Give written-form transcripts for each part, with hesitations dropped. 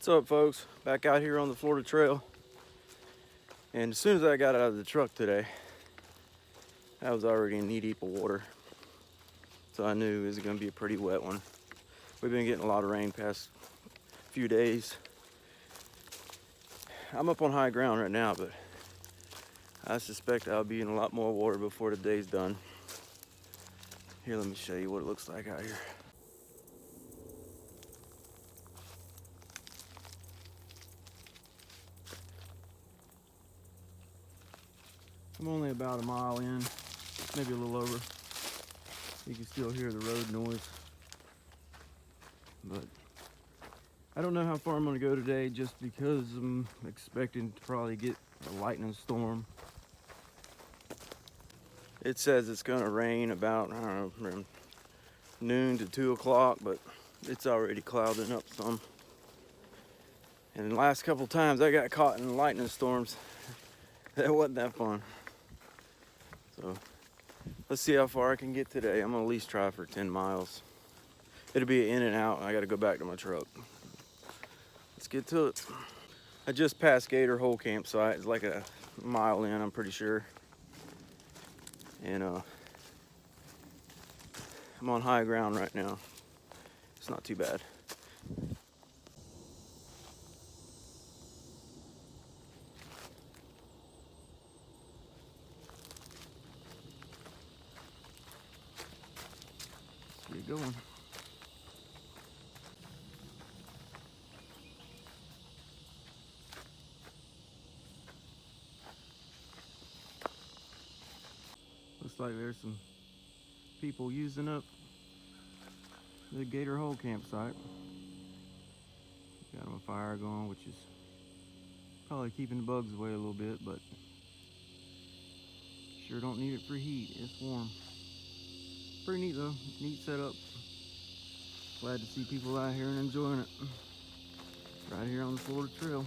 What's up, folks? Back out here on the Florida Trail. And as soon as I got out of the truck today, I was already in knee deep of water. So I knew it was going to be a pretty wet one. We've been getting a lot of rain past few days. I'm up on high ground right now, but I suspect I'll be in a lot more water before the day's done. Here, let me show you what it looks like out here. I'm only about a mile in, maybe a little over. You can still hear the road noise. But I don't know how far I'm gonna go today just because I'm expecting to probably get a lightning storm. It says it's gonna rain about, I don't know, from noon to 2 o'clock, but it's already clouding up some. And the last couple times I got caught in lightning storms, that wasn't that fun. So let's see how far I can get today. I'm gonna at least try for 10 miles. It'll be in and out, and I gotta go back to my truck. Let's get to it. I just passed Gator Hole campsite. It's like a mile in, I'm pretty sure. And I'm on high ground right now. It's not too bad. Let's get going. Looks like there's some people using up the Gator Hole campsite. Got them a fire going, which is probably keeping the bugs away a little bit, but sure don't need it for heat. It's warm. Pretty neat though, neat setup. Glad to see people out here and enjoying it. Right here on the Florida Trail.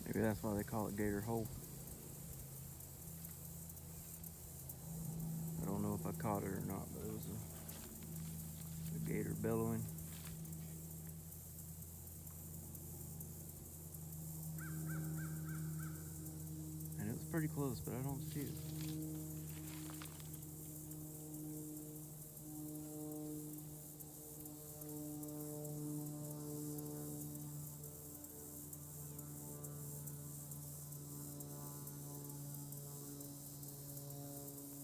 Maybe that's why they call it Gator Hole. I don't know if I caught it or not, but it was a gator bellowing. And it was pretty close, but I don't see it.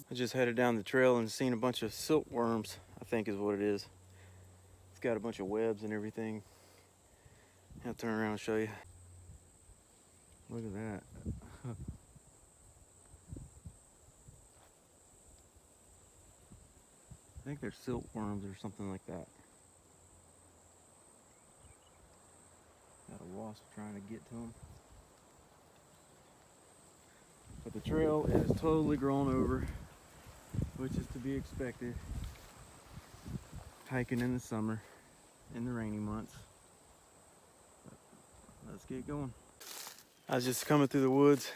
I just headed down the trail and seen a bunch of silkworms, I think is what it is. It's got a bunch of webs and everything. I'll turn around and show you. Look at that. I think they're silkworms or something like that. Got a wasp trying to get to them. But the trail is totally grown over, which is to be expected. Hiking in the summer, in the rainy months. But let's get going. I was just coming through the woods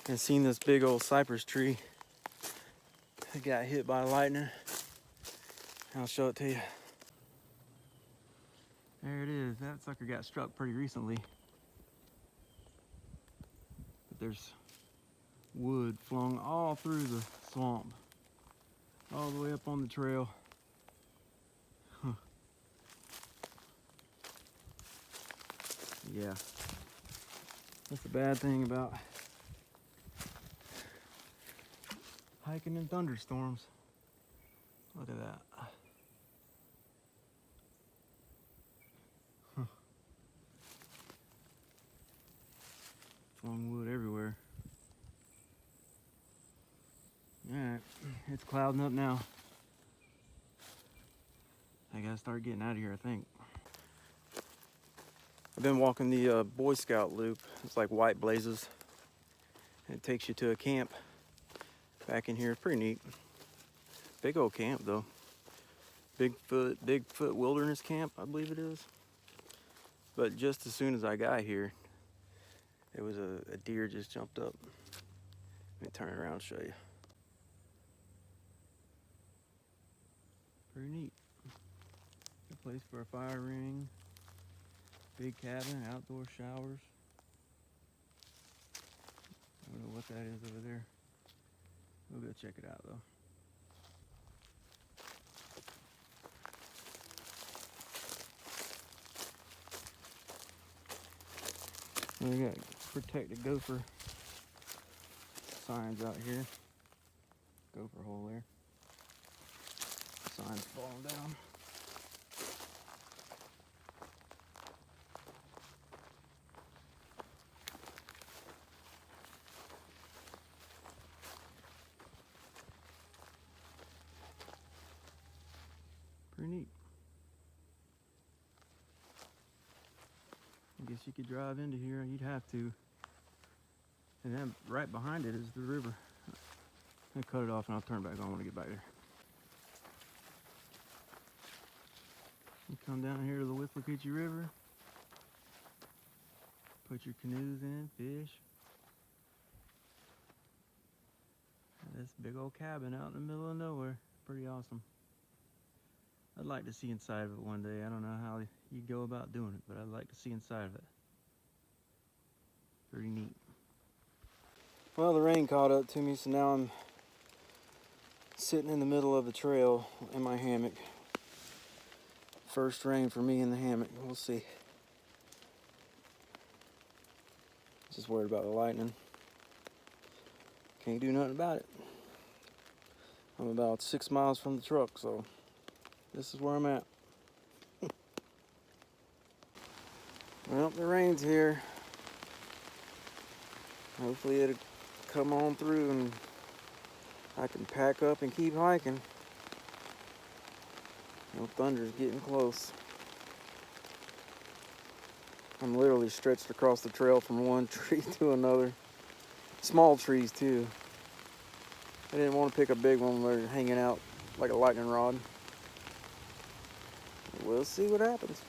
and seen this big old cypress tree. It got hit by lightning. I'll show it to you. There it is. That sucker got struck pretty recently. But there's wood flung all through the swamp, all the way up on the trail. Huh. Yeah, that's the bad thing about hiking in thunderstorms. Look at that. Huh. Flung wood everywhere. Alright, it's clouding up now. I gotta start getting out of here, I think. I've been walking the Boy Scout loop. It's like white blazes. And it takes you to a camp back in here. It's pretty neat. Big old camp though. Bigfoot Wilderness Camp, I believe it is. But just as soon as I got here, it was a deer just jumped up. Let me turn it around and show you. Pretty neat. A place for a fire ring, big cabin, outdoor showers. I don't know what that is over there. We'll go check it out though. We got protected gopher signs out here. Gopher hole there. Signs falling down. Pretty neat. I guess you could drive into here, you'd have to. And then right behind it is the river. I'll cut it off and I'll turn it back on when I get back there. You come down here to the Withlacoochee River, put your canoes in, fish. And this big old cabin out in the middle of nowhere. Pretty awesome. I'd like to see inside of it one day. I don't know how you go about doing it, but I'd like to see inside of it. Pretty neat. Well, the rain caught up to me, so now I'm sitting in the middle of the trail in my hammock. First rain for me in the hammock. We'll see. Just worried about the lightning. Can't do nothing about it. I'm about 6 miles from the truck, so this is where I'm at. Well, the rain's here. Hopefully it'll come on through and I can pack up and keep hiking. No, thunder's getting close. I'm literally stretched across the trail from one tree to another. Small trees too. I didn't want to pick a big one where they're hanging out like a lightning rod. We'll see what happens.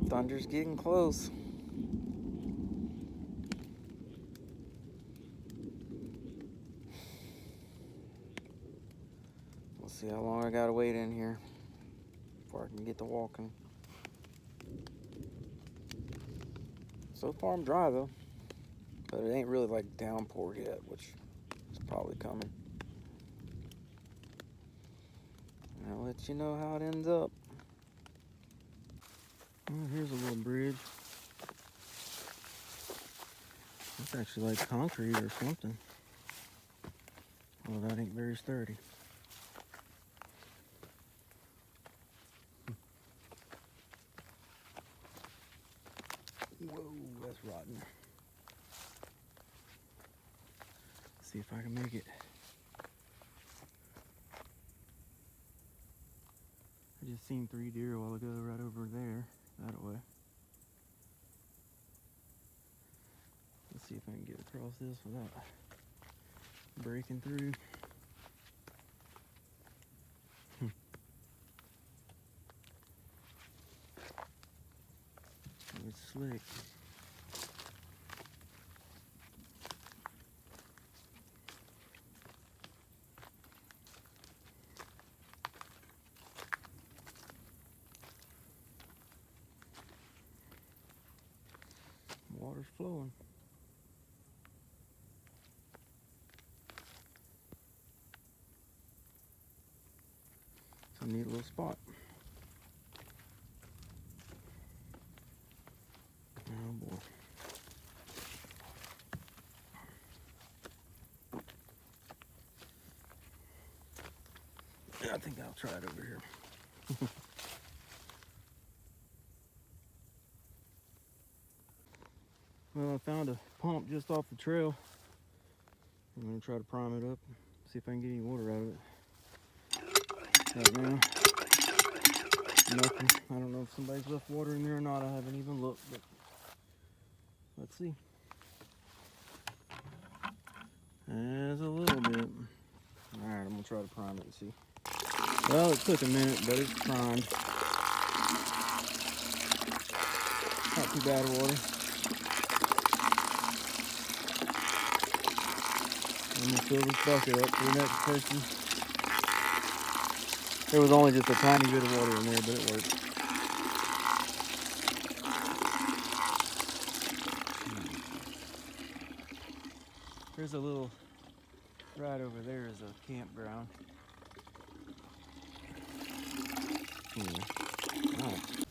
Thunder's getting close. We'll see how long I gotta wait in here before I can get to walking. So far I'm dry though, but it ain't really like downpour yet, which is probably coming. And I'll let you know how it ends up. Oh, here's a little bridge. It's actually like concrete or something. Well, that ain't very sturdy. Whoa, that's rotten. See if I can make it. I just seen 3 deer a while ago right over there, that way. Let's see if I can get across this without breaking through. It's slick. Water's flowing. It's a neat little spot. Oh boy. I think I'll try it over here. Well, I found a pump just off the trail. I'm gonna try to prime it up, see if I can get any water out of it. Right now, nothing. I don't know if somebody's left water in there or not. I haven't even looked, but let's see. There's a little bit. Alright, I'm gonna try to prime it and see. Well, it took a minute, but it's primed. Not too bad water. I'm gonna fill this bucket up for the next person. There was only just a tiny bit of water in there, but it worked. There's a little, right over there is a campground.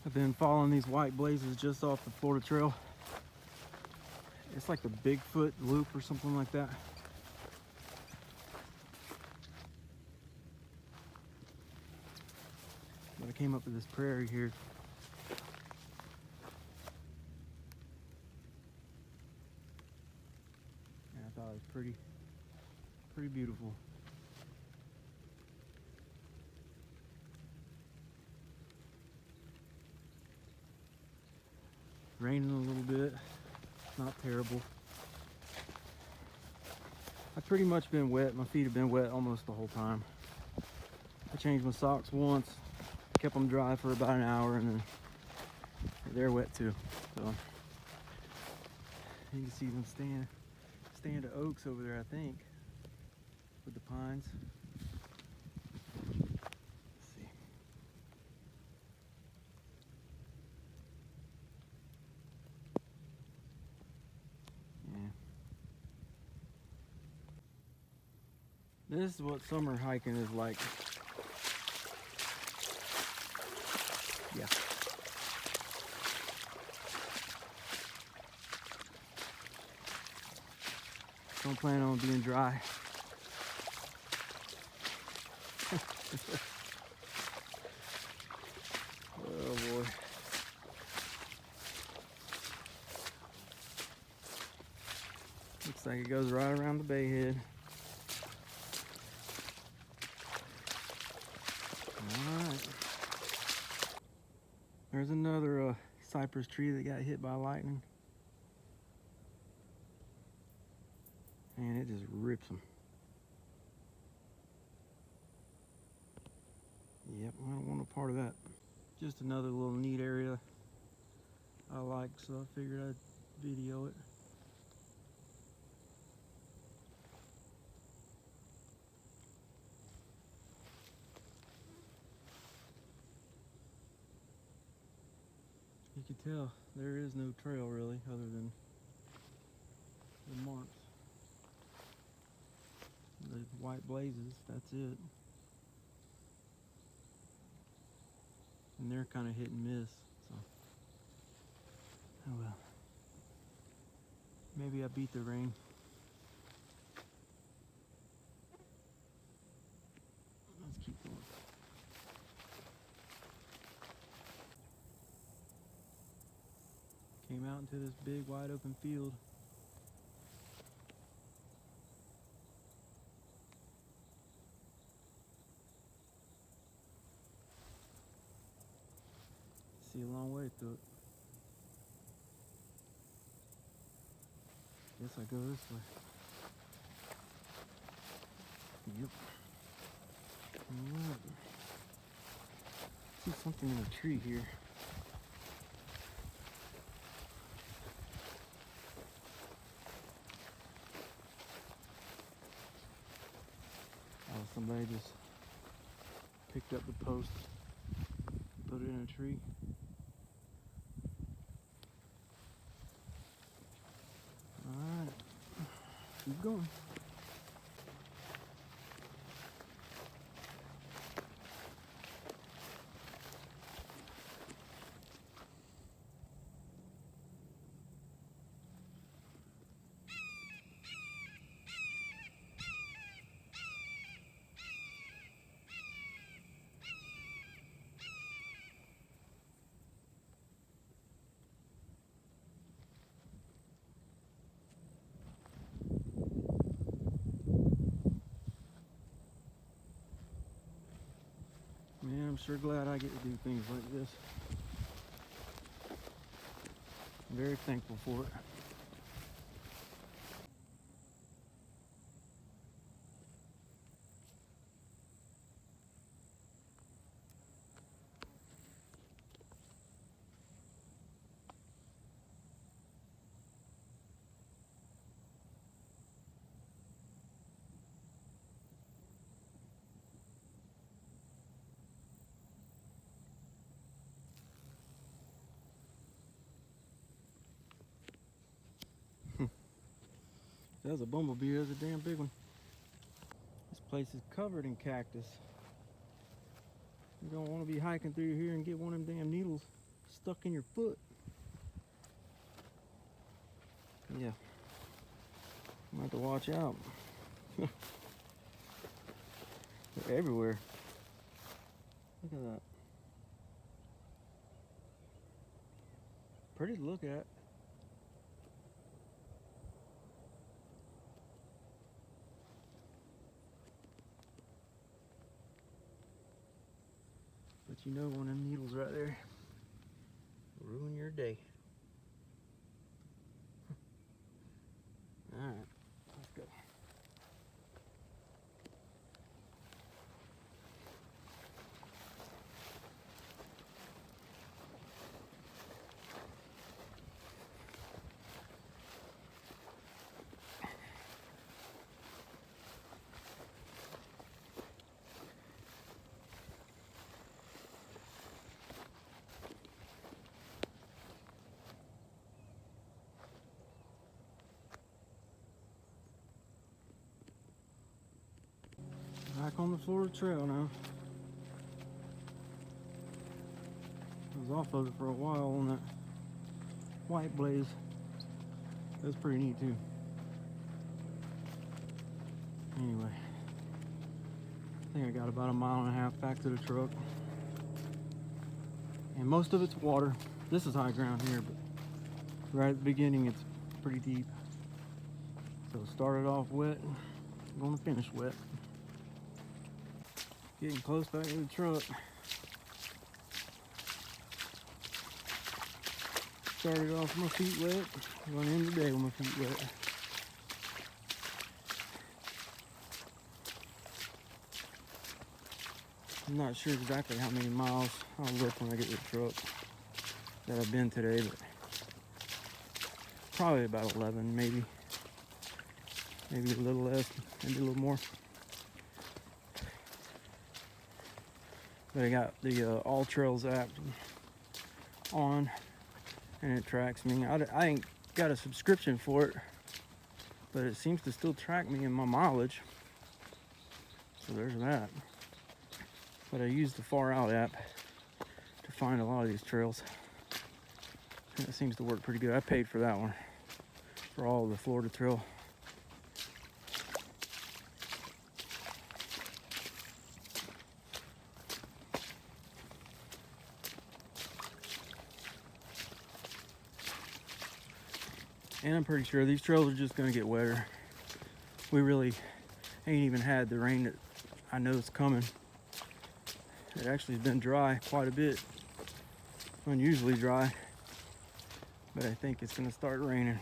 I've been following these white blazes just off the Florida Trail. It's like the Bigfoot loop or something like that. But I came up to this prairie here. And I thought it was pretty beautiful. Raining a little bit, not terrible. I've pretty much been wet. My feet have been wet almost the whole time. I changed my socks once, kept them dry for about an hour, and then they're wet too. So you can see them stand of oaks over there, I think, with the pines. Let's see. Yeah. This is what summer hiking is like. Yeah. Don't plan on being dry. Oh boy. Looks like it goes right around the bay head. Alright. There's another cypress tree that got hit by lightning. And it just rips them. Yep, I don't want a part of that. Just another little neat area I like, so I figured I'd video it. You can tell there is no trail really, other than the marks. The white blazes, that's it. And they're kind of hit and miss, so. Oh well. Maybe I beat the rain. Let's keep going. Came out into this big wide open field. See a long way through it. Guess I go this way. Yep. Alright. See something in a tree here. Oh, somebody just picked up the post, put it in a tree. Alright, keep going. Man, I'm sure glad I get to do things like this. I'm very thankful for it. That's a bumblebee. That's a damn big one. This place is covered in cactus. You don't want to be hiking through here and get one of them damn needles stuck in your foot. Yeah. I'm gonna have to watch out. They're everywhere. Look at that. Pretty to look at. But you know, one of them needles right there will ruin your day. Alright, let's go. Back on the Florida Trail now. I was off of it for a while on that white blaze. That's pretty neat too. Anyway, I think I got about 1.5 miles back to the truck. And most of it's water. This is high ground here, but right at the beginning it's pretty deep. So started off wet, I'm gonna finish wet. Getting close back to the truck. Started off with my feet wet. Going in today with my feet wet. I'm not sure exactly how many miles. I'll look when I get to the truck that I've been today, but probably about 11, maybe a little less, maybe a little more. But I got the All Trails app on, and it tracks me. I ain't got a subscription for it, but it seems to still track me in my mileage. So there's that. But I use the Far Out app to find a lot of these trails, and it seems to work pretty good. I paid for that one, for all of the Florida Trail. And I'm pretty sure these trails are just gonna get wetter. We really ain't even had the rain that I know is coming. It actually has been dry quite a bit, unusually dry, but I think it's gonna start raining.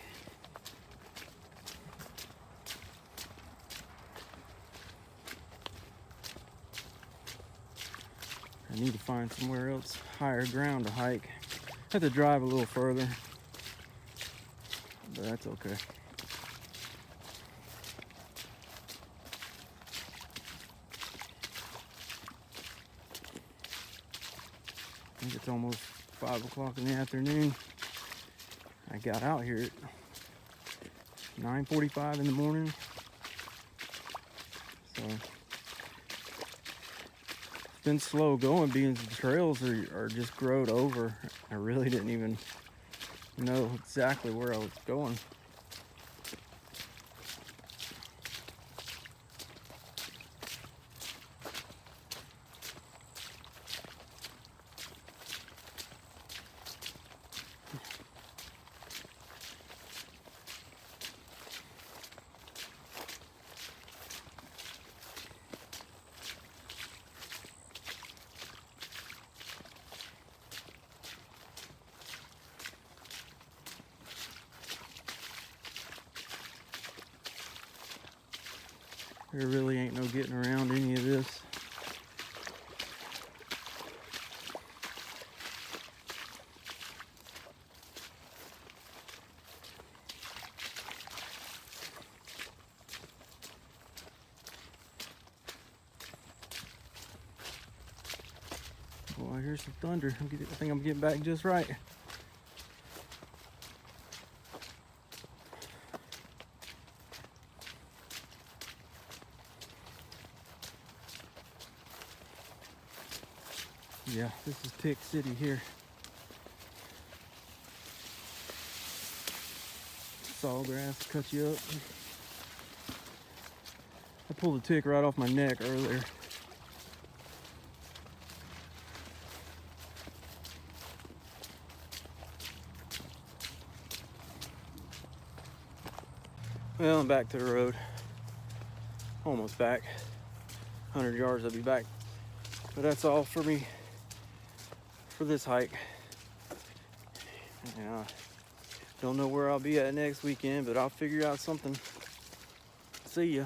I need to find somewhere else, higher ground to hike. I have to drive a little further, but that's okay. I think it's almost 5 o'clock in the afternoon. I got out here at 9:45 in the morning. So it's been slow going, being the trails are just growed over. I really didn't even know exactly where I was going. There really ain't no getting around any of this. Boy, I hear some thunder. I think I'm getting back just right. Yeah, this is Tick City here. Sawgrass cut you up. I pulled a tick right off my neck earlier. Well, I'm back to the road. Almost back. 100 yards, I'll be back. But that's all for me for this hike. Yeah, don't know where I'll be at next weekend, but I'll figure out something. See ya.